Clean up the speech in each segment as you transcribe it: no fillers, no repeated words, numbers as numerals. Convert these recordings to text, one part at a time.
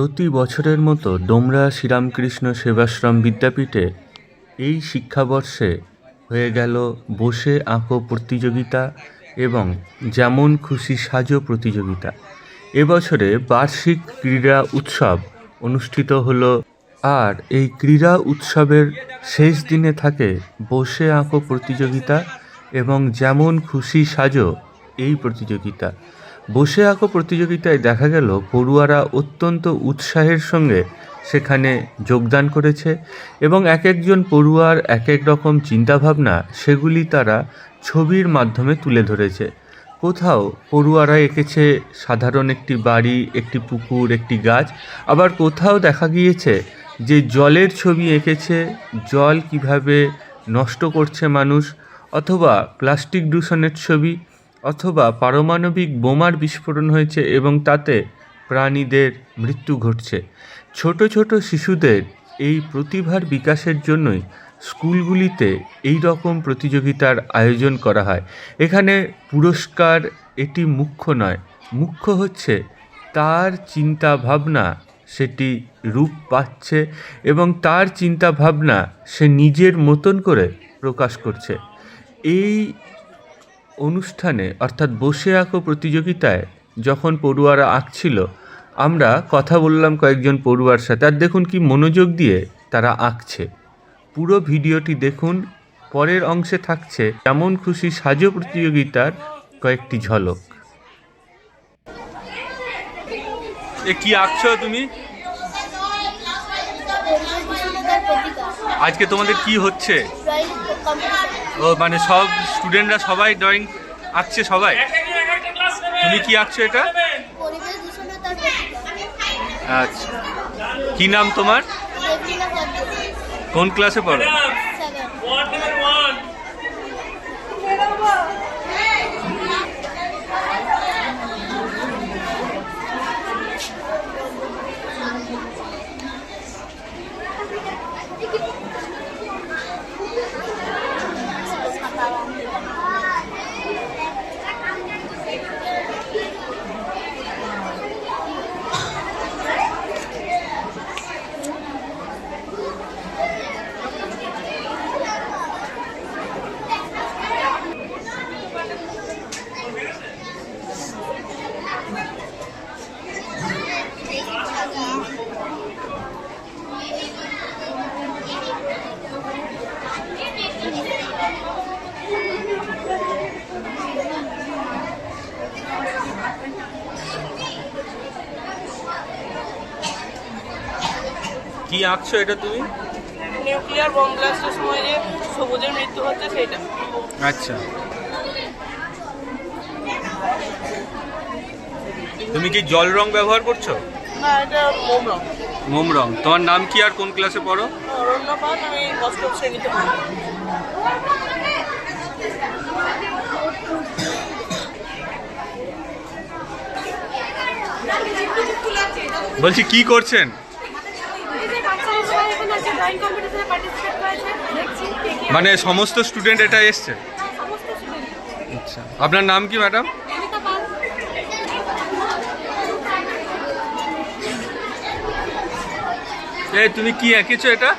প্রতি বছরের মতো ডোমরা শ্রীরামকৃষ্ণ সেবাশ্রম বিদ্যাপীঠে এই শিক্ষাবর্ষে হয়ে গেল বসে আঁকো প্রতিযোগিতা এবং যেমন খুশি সাজো প্রতিযোগিতা। এবছরে বার্ষিক ক্রীড়া উৎসব অনুষ্ঠিত হলো। আর এই ক্রীড়া উৎসবের শেষ দিনে থাকে বসে আঁকো প্রতিযোগিতা এবং যেমন খুশি সাজো এই প্রতিযোগিতা। বসে আঁকো প্রতিযোগিতায় দেখা গেল পড়ুয়ারা অত্যন্ত উৎসাহের সঙ্গে সেখানে যোগদান করেছে এবং এক একজন পড়ুয়ার এক এক রকম চিন্তাভাবনা সেগুলি তারা ছবির মাধ্যমে তুলে ধরেছে। কোথাও পড়ুয়ারা এঁকেছে সাধারণ একটি বাড়ি, একটি পুকুর, একটি গাছ, আবার কোথাও দেখা গিয়েছে যে জলের ছবি এঁকেছে, জল কিভাবে নষ্ট করছে মানুষ, অথবা প্লাস্টিক দূষণের ছবি, অথবা পারমাণবিক বোমার বিস্ফোরণ হয়েছে এবং তাতে প্রাণীদের মৃত্যু ঘটছে। ছোট ছোট শিশুদের এই প্রতিভার বিকাশের জন্যই স্কুলগুলিতে এই রকম প্রতিযোগিতার আয়োজন করা হয়। এখানে পুরস্কার এটি মুখ্য নয়, মুখ্য হচ্ছে তার চিন্তা ভাবনা সেটি রূপ পাচ্ছে এবং তার চিন্তা ভাবনা সে নিজের মতন করে প্রকাশ করছে। এই অনুষ্ঠানে অর্থাৎ বসে আঁকো প্রতিযোগিতায় যখন পড়ুয়ারা আঁকছিল, আমরা কথা বললাম কয়েকজন পড়ুয়ার সাথে, আর দেখুন কি মনোযোগ দিয়ে তারা আঁকছে। পুরো ভিডিওটি দেখুন, পরের অংশে থাকছে যেমন খুশি সাজো প্রতিযোগিতার কয়েকটি ঝলক। কি আঁকছো তুমি? আজকে তোমাদের কি হচ্ছে? ও মানে সব স্টুডেন্টরা সবাই ড্রয়িং আঁকছে সবাই। তুমি কি আঁকছো এটা? আচ্ছা, কি নাম তোমার? কোন ক্লাসে পড়ো? কি আঁকছো এটা তুমি? নিউক্লিয়ার বম ব্লাস্টের সময় যে সবুজের মৃত্যু হচ্ছে সেটা। আচ্ছা, তুমি কি জল রং ব্যবহার করছো? না, এটা মোম রং। মোম রং। তোমার নাম কি আর কোন ক্লাসে পড়ো? অরণ্য পাল, আমি 8ম শ্রেণীতে পড়ি। বলছি কি করছেন? মানে সমস্ত স্টুডেন্ট এটা এসছে? আচ্ছা, আপনার নাম কি ম্যাডাম? তুমি কি এঁকেছো এটা?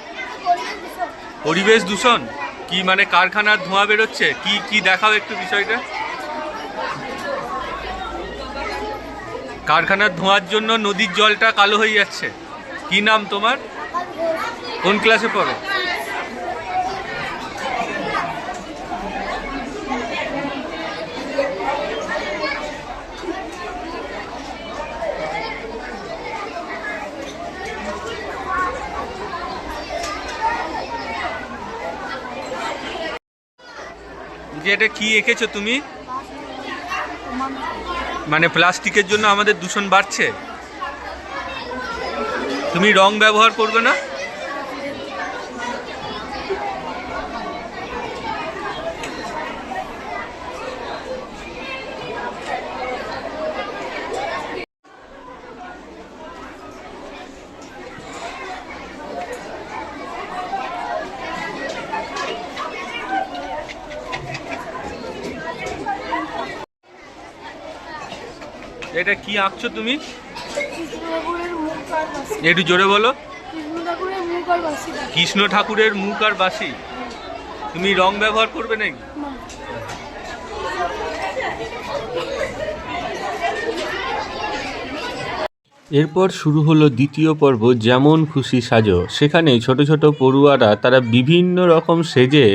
পরিবেশ দূষণ কি মানে কারখানার ধোঁয়া বেরোচ্ছে? কি কি দেখাও একটু বিষয়টা। কারখানার ধোঁয়ার জন্য নদীর জলটা কালো হয়ে যাচ্ছে। কি নাম তোমার? কোন ক্লাসে পড়ো? যে এটা কি এঁকেছো তুমি? মানে প্লাস্টিকের জন্য আমাদের দূষণ বাড়ছে। তুমি রং ব্যবহার করবে না? এটা কি আঁকছো তুমি? কৃষ্ণনগরের মুখ একটু জোরে বলো। কৃষ্ণ ঠাকুরের মুখ আর বাঁশি। কৃষ্ণ ঠাকুরের মুখ আর বাঁশি। তুমি রং ব্যবহার করবে নাকি? না। এরপর শুরু হলো দ্বিতীয় পর্ব, যেমন খুশি সাজো। সেখানে ছোট ছোট পড়ুয়ারা তারা বিভিন্ন রকম সেজে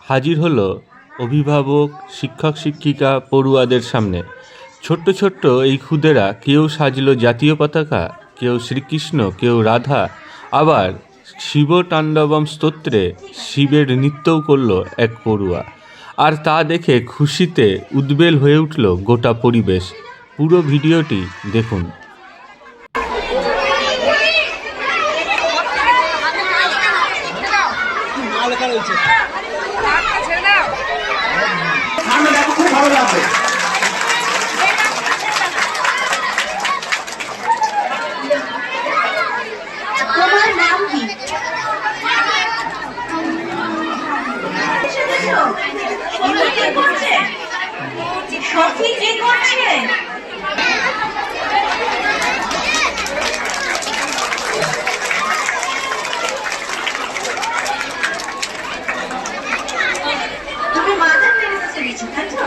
হাজির হলো অভিভাবক, শিক্ষক শিক্ষিকা, পড়ুয়াদের সামনে। ছোট্ট ছোট্ট এই খুদেরা কেউ সাজলো জাতীয় পতাকা, কেউ শ্রীকৃষ্ণ, কেউ রাধা, আবার শিব তাণ্ডবম স্তোত্রে শিবের নৃত্যও করলো এক পড়ুয়া। আর তা দেখে খুশিতে উদ্বেল হয়ে উঠল গোটা পরিবেশ। পুরো ভিডিওটি দেখুন। তোমার নাম কি? সখী কি করছে? তুমি মাদার টেরেসা চেয়েছো, তাই তো?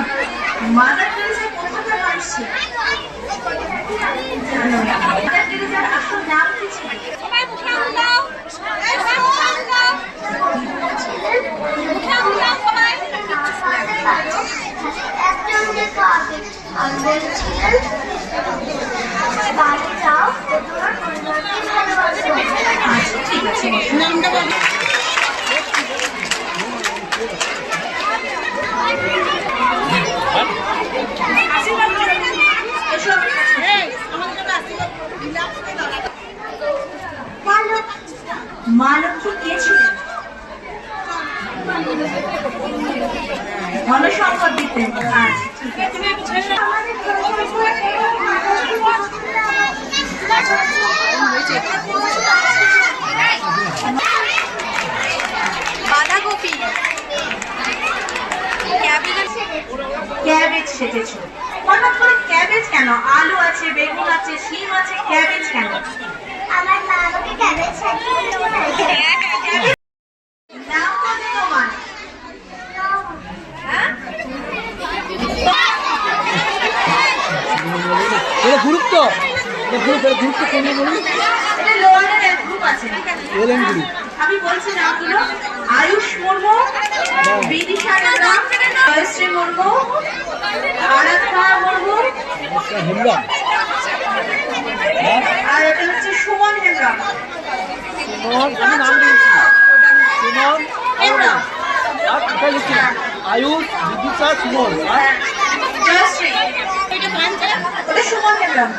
মাদার টেরেসা কোথাকার মানুষ ছিল? মাদার টেরেসার আসল নাম কি ছিল? ঠিক আছে, নামটা বলো। মা লক্ষ্মী কে ছিলেন? ধন সম্পদ দিতেন। আচ্ছা, ঠিক আছে। বাঁধাকপি, ক্যাবেজ সেজেছো। হঠাৎ করে ক্যাবেজ কেন? আলু আছে, বেগুন আছে, শিম আছে, ক্যাবেজ কেন? আমার মা আমাকে ক্যাবেজ সাজিয়ে নাম কত তোমার? গ্রুপ এটা লোয়ারের এক গ্রুপ আছে। আমি বলছি নামগুলো: আয়ুষ মুর্মু, বিদিশা রানা, জয়শ্রী মুর্মু, আরাধনা মুর্মু, আর এটা হচ্ছে সুমন হেমব্রম। হেমব্রম, আয়ুষ, বিদিশা, সুমন, জয়শ্রী, ওটা সুমন হেমব্রম।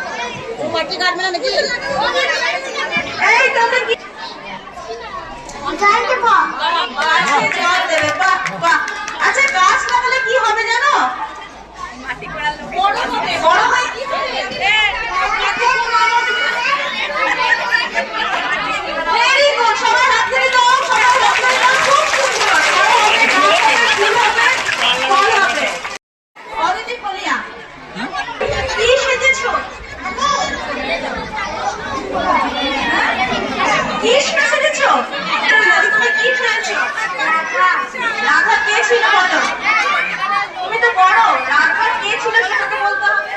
এই তোদের কি জল দেবে? বাহ বাহ। আচ্ছা, গাছ লাগালে কি হবে জানো? বড় হয় কি হবে? Very good, সবাই হাত তুলে দাও, সবাই হাত তুলে দাও। খুব সুন্দর। ফুল হবে, ফল হবে। অদিতি ফলিয়া, কি সেজেছো? কি সেজেছো? তুমি কি সেজেছো? রাধা কে ছিল বলো? তুমি তো বড়, রাধা কে ছিল সেটাকে বলতে হবে।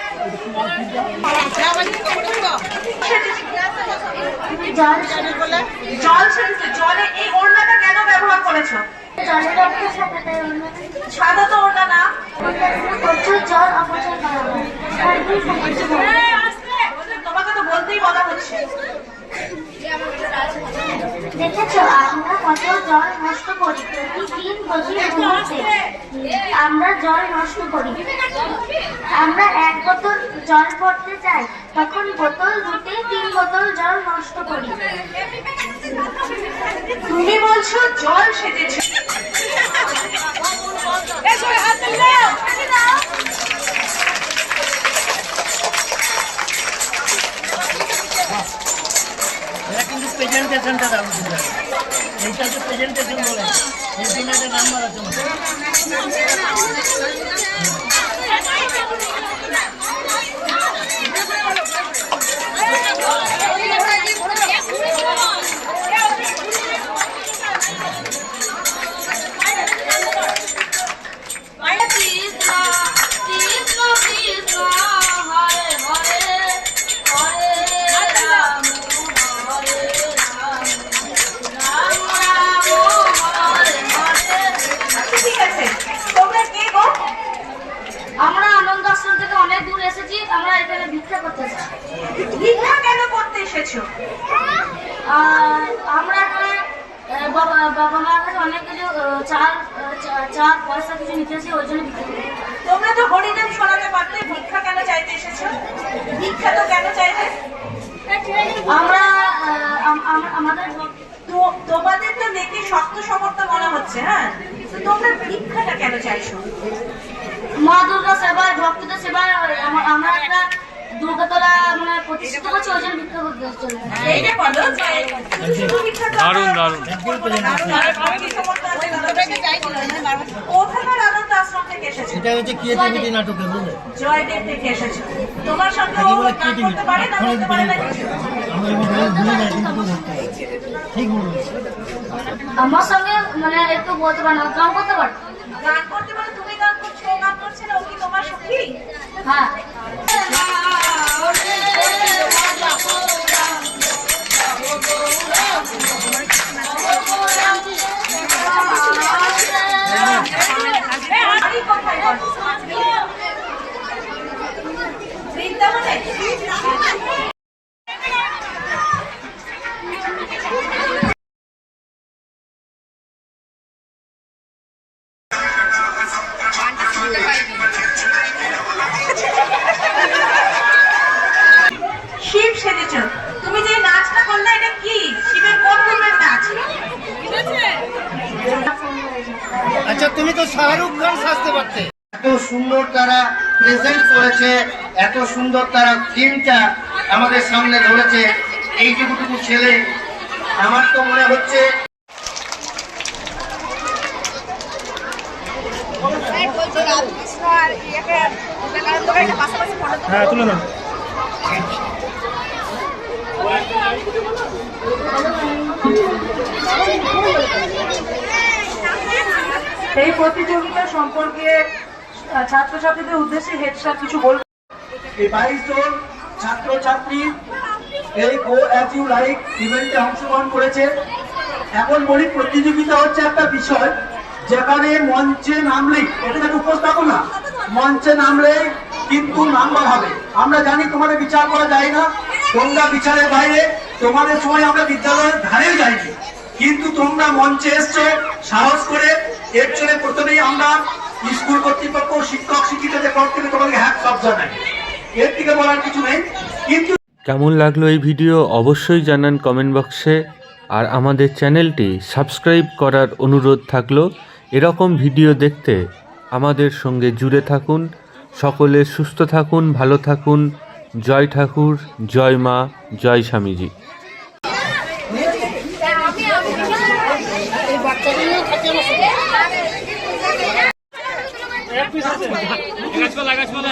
জল সেজেছো। জলে এই ওড়নাটা কেন ব্যবহার করেছো? সাদা তো ওড়না না। তোমাকে তো বলতেই বলা হচ্ছে। দেখেছো আমরা কত জল নষ্ট করি প্রতিদিন, প্রতি মুহূর্তে আমরা জল নষ্ট করি। আমরা 1 বোতল জল ভরতে চাই, তখন বোতল 2-3 বোতল জল নষ্ট করি। তুমি বলছো জল সেজেছো। কিন্তু প্রেজেন্টেশনটা দাও, এইটা তো প্রেজেন্টেশন বলে, এই জন্য একটা নাম্বার আছে। এসেছো? আমরা এখানে বাবা মার কাছে অনেক কিছু চার পয়সা কিছু নিতে এসেছি, ওই জন্য বিক্রি করি। তোমরা তো হরিনাম শোনাতে পারতে, ভিক্ষা কেন চাইতে এসেছো? ভিক্ষা তো কেন চাইতে? আমরা আমাদের তোমাদের তো দেখে শক্ত সমর্থ মনে হচ্ছে, হ্যাঁ, তো তোমরা ভিক্ষাটা কেন চাইছো? মা দুর্গা সেবায়, ভক্তদের সেবায় আমরা একটা দুর্গাতলা মানে প্রতিষ্ঠিত করছি, ওই জন্য ভিক্ষা করতে চলে। এইটা বলো যে শুধু ভিক্ষা তো দারুণ, দারুণ। কোথাকার আনন্দ আশ্রম থেকে এসেছো? এটা হচ্ছে ক্রিয়েটিভিটি নাটকে, বুঝলে? জয়দেব থেকে এসেছো। তোমার সঙ্গে ও গান করতে পারে না, বলতে পারে না কিছু? আমরা এবার ভুলে যাই, কিন্তু ধরতে পারি। ঠিক বলুন। আমার সঙ্গে মানে একটু বলতে পারে না, গান করতে পারে। গান করতে পারে, তুমি গান করছো, ও গান করছে না, ও কি তোমার সখী? হ্যাঁ। বাড়ি কোথায় করো? বৃন্দাবনে? শিব সেজেছ। তুমি যে নাচটা করলে, এটা কি শিবের কোন রূপের নাচ? আচ্ছা, তুমি তো শাহরুখ খান সাজতে পারতে। এত সুন্দর তারা প্রেজেন্ট করেছে, এত সুন্দর তারা থিমটা আমাদের সামনে ধরেছে। এইটুকু ছেলে, আমার তো মনে হচ্ছে হ্যাঁ, তুলে নাও। এই প্রতিযোগিতা সম্পর্কে ছাত্রছাত্রীদের উদ্দেশ্যে হেড স্যার কিছু বলবেন? এই 22 জন ছাত্রছাত্রী এই গো অ্যাজ ইউ লাইক ইভেন্টে অংশগ্রহণ করেছে। এখন বলি, প্রতিযোগিতা হচ্ছে একটা বিষয় যেখানে মঞ্চে নামলেই, এটা একটা উপস্থাপনা, মঞ্চে নামলেই কিন্তু নাম্বার হবে। আমরা জানি তোমাদের বিচার করা যায় না, তোমরা বিচারের বাইরে, তোমাদের সময় আমরা বিদ্যালয়ের ধারেও যাইনি, কিন্তু তোমরা মঞ্চে এসছো সাহস করে। এর জন্য প্রথমেই আমরা স্কুল কর্তৃপক্ষ, শিক্ষক শিক্ষিকাদের পক্ষ থেকে তোমাদের হ্যাট সব জানাই। এর থেকে বলার কিছু নেই। কিন্তু কেমন লাগলো এই ভিডিও অবশ্যই জানান কমেন্ট বক্সে। আর আমাদের চ্যানেলটি সাবস্ক্রাইব করার অনুরোধ থাকলো। এরকম ভিডিও দেখতে আমাদের সঙ্গে জুড়ে থাকুন। সকলে সুস্থ থাকুন, ভালো থাকুন। জয় ঠাকুর, জয় মা, জয় স্বামীজি। গাছপালা